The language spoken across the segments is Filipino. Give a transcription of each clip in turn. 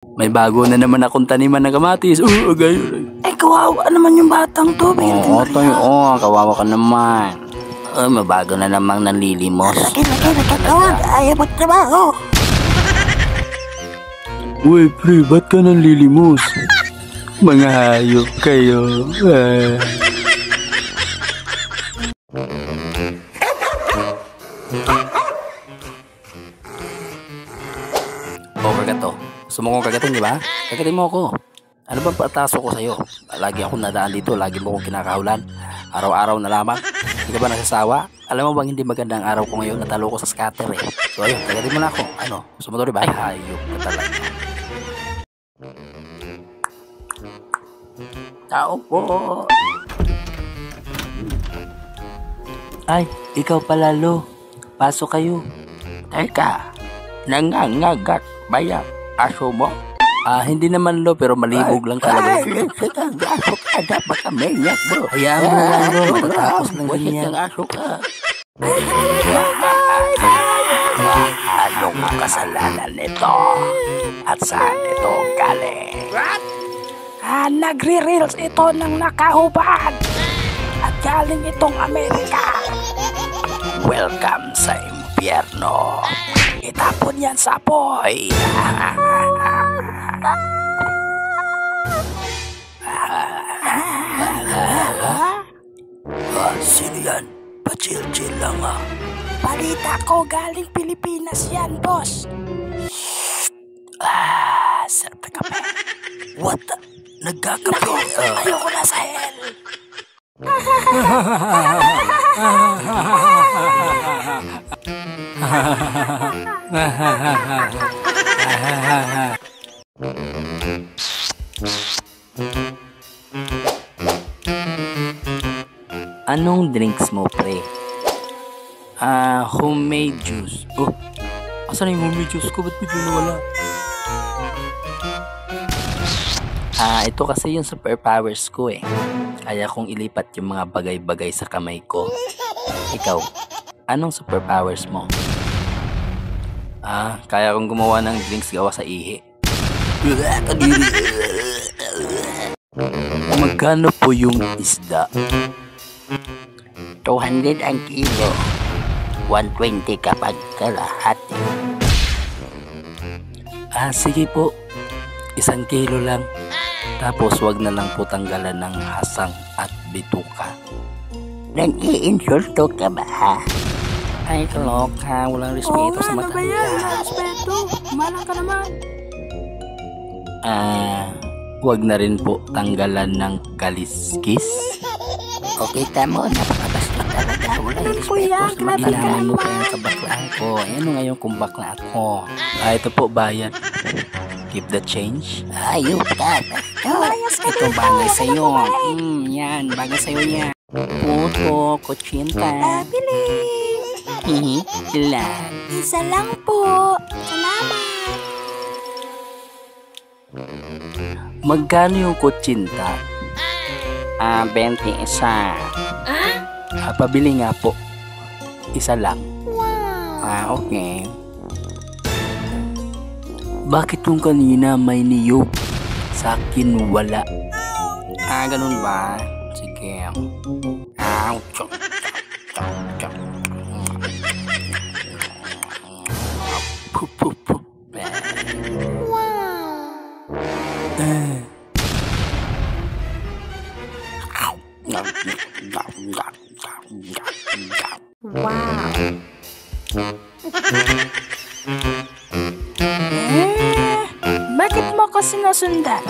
May bago na naman akong taniman ng kamatis. Gayon. Kawawa naman yung batang to. Oo, Toy. Kawawa ka naman. Mabago na namang nanlilimos. Laki. Ayaw magtrabaho. Uy, pre, ba't ka nanlilimos? Mga hayop kayo. Kagato. Gusto mo kong kagatin, di ba? Kagatin mo ako. Ano bang pataso ko sa'yo? Lagi akong nadaan dito. Lagi mo akong kinakahulan. Araw-araw na lamang. Hindi ka ba nasasawa? Alam mo bang hindi maganda ang araw ko ngayon? Natalo ko sa scatter eh. So ayun, kagatin mo na ako. Ano? Gusto mo to, di ba? Ay, hayop ka talaga. Tao po. Ay, ikaw pala, Lo. Pasok kayo. Teka, nangangagat ba yan? Aso mo? Hindi naman, Lo, pero malibog lang talaga. Aso ka, dapat kami niyak, bro. Hayaan mo lang, Lo. Matatapos lang din yan. Aso ka. Anong kasalanan nito? At saan ito galing? Nagre-reels ito ng nakahubad. At galing itong Amerika. Welcome sa impyerno. Itapon yan sa apoy. Sino yan? Pa-chill-chill lang Balita ko galing Pilipinas yan, boss. Sarap na kape. What the? Nagkakape? Ayoko na sa hell. Anong drinks mo, pre? Homemade juice. Asan yung homemade juice ko? Ba't bigla nawala? Ito kasi yung superpowers ko eh. Kaya kong ilipat yung mga bagay-bagay sa kamay ko. Ikaw, anong superpowers mo? Kaya kong gumawa ng drinks gawa sa ihi. Magkano po yung isda? 200 ang kilo. 120 kapag kalahati. Sige po. 1 kilo lang. Tapos wag na lang po tanggalan ng hasang at bituka. Nag-i-insulto ka ba? Ay, kaloka. Walang respeto sa matanda. Ano ba yan? Walang respeto. Malang ka naman. Wag na rin po tanggalan ng kaliskis. Okay, tamo. Napakabastos talaga. Walang respeto sa matanda. Ilaman mo pa yung kabaklaan ko. Ano ngayon kung bakla ako? Ito po, bayad. Keep the change. Ayok ka. Ito bagay sa'yo. Yan. Bagay sa'yo yan. Puto, kutsinta. Bili. Ilan? Isa lang po. Salamat. Magkano yung kutsinta? 20 isa. Pabili nga po. Isa lang. Wow. Okay. Bakit yung kanina may niyog? Sa akin wala. Ganun ba? Sige. Bakit mo ko sinusundan?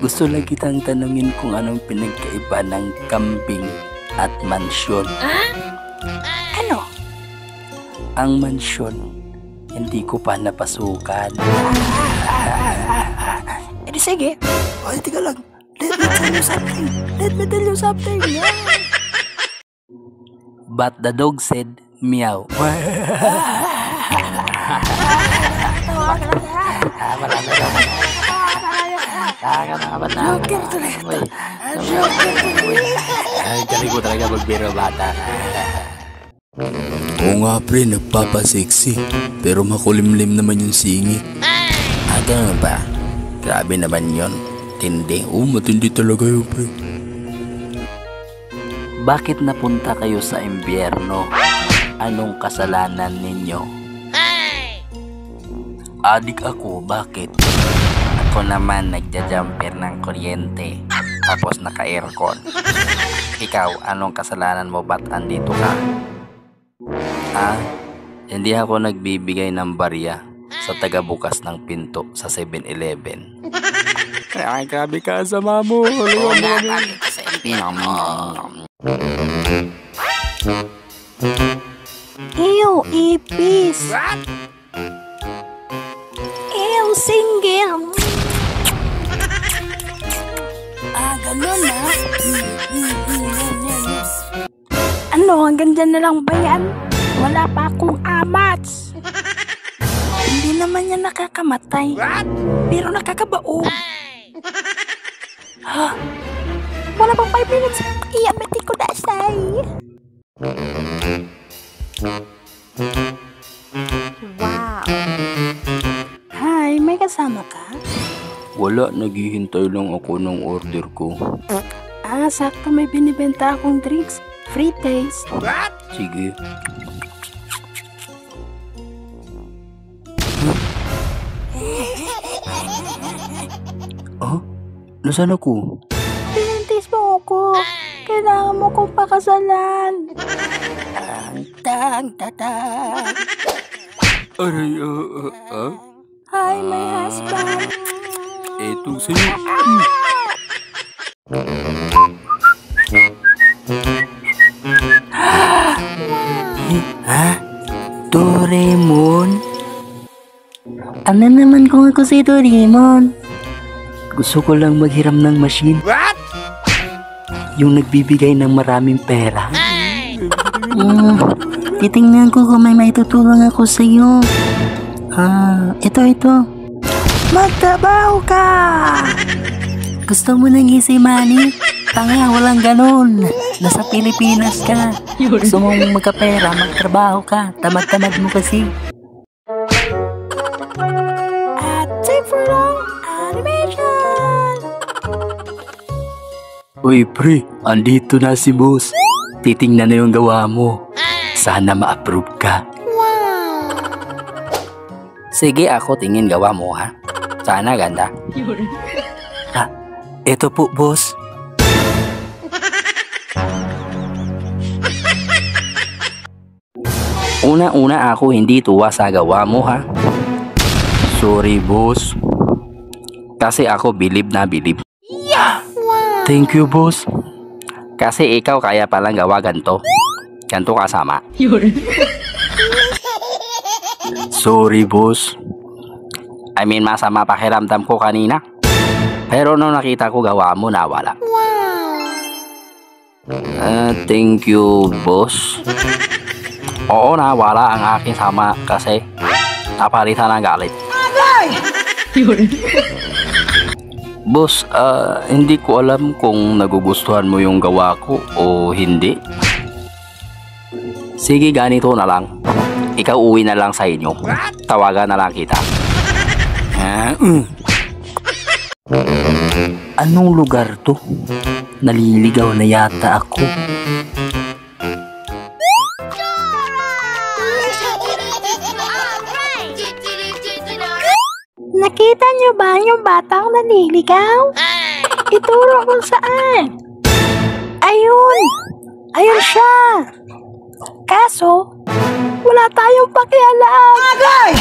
Gusto lang kitang tanungin kung anong pinagkaiba ng kambing at mansyon. Ano? Ang mansyon, hindi ko pa napasukan. Sige. Ay, tiga lang. Let me tell you something. Yeah. But the dog said, meow. Joker talaga. Ay, kali ko talaga magbiro bata. Oo nga pre, nagpapaseksi. Pero makulimlim naman yung singit. ganun ba? Grabe naman yon. Tindi. Matindi talaga yun, pre. Bakit napunta kayo sa impyerno? Anong kasalanan ninyo? Adik ako, bakit? Ako naman nagja-jumper ng kuryente, tapos naka-aircon. Ikaw, anong kasalanan mo, ba't andito ka? Hindi ako nagbibigay ng barya sa taga-bukas ng pinto sa 7-Eleven. Ay, grabe ka sa mamo. Sa impyerno. Ew, ipis. Ew, single. Ganun na. Ano, hanggang dyan na lang ba yan? Wala pa akong amats. Hindi naman yan nakakamatay. Pero nakakabaog. Wala pang 5 minutes. Iamati ko na say. Wow. Hi, may kasama ka? Wala, naghihintay lang ako ng order ko. Sakto may binibenta akong drinks. Free taste. Sige. Nasaan ako? Pinantis mo ako. Kailangan mo kong pakasalan. Tang, tatang. Aray, Hi, my husband. Etong sa'yo. Doraemon? Ano naman kung ako si Doraemon? Gusto ko lang maghiram ng machine. What? Yung nagbibigay ng maraming pera. Titingnan ko kung may maitutulong ako sa iyo. Ito. Magtrabaho ka! Gusto mo ng easy money? Tanga, walang ganun. Nasa Pilipinas ka. Gusto mong magkapera, magtrabaho ka. Tamad-tamad mo kasi. Time for long animation! Uy, pre, andito na si boss. Titingnan na yung gawa mo. Sana ma-approve ka. Wow! Sige, ako tingin gawa mo, ha? Sana ganda. Ito po, boss. Una-una ako hindi tuwa sa gawa mo, ha? Sorry, boss. Kasi ako bilib na bilib. Yeah! Wow! Thank you, boss. Kasi ikaw kaya palang gawa ganto. Ganto kasama. Sorry, boss. I mean, masama pakiramdam ko kanina. Pero nung nakita ko gawa mo, nawala. Thank you, boss. Oo, nawala ang aking sama kasi napalitan ng galit. Boss, hindi ko alam kung nagugustuhan mo yung gawa ko o hindi. Sige, ganito na lang. Ikaw uwi na lang sa inyo. Tawagan na lang kita. Anong lugar to? Naliligaw na yata ako. Nakita niyo ba yung batang naliligaw? Ituro ko saan. Ayun! Ayun siya! Kaso, wala tayong pakialam. Agay!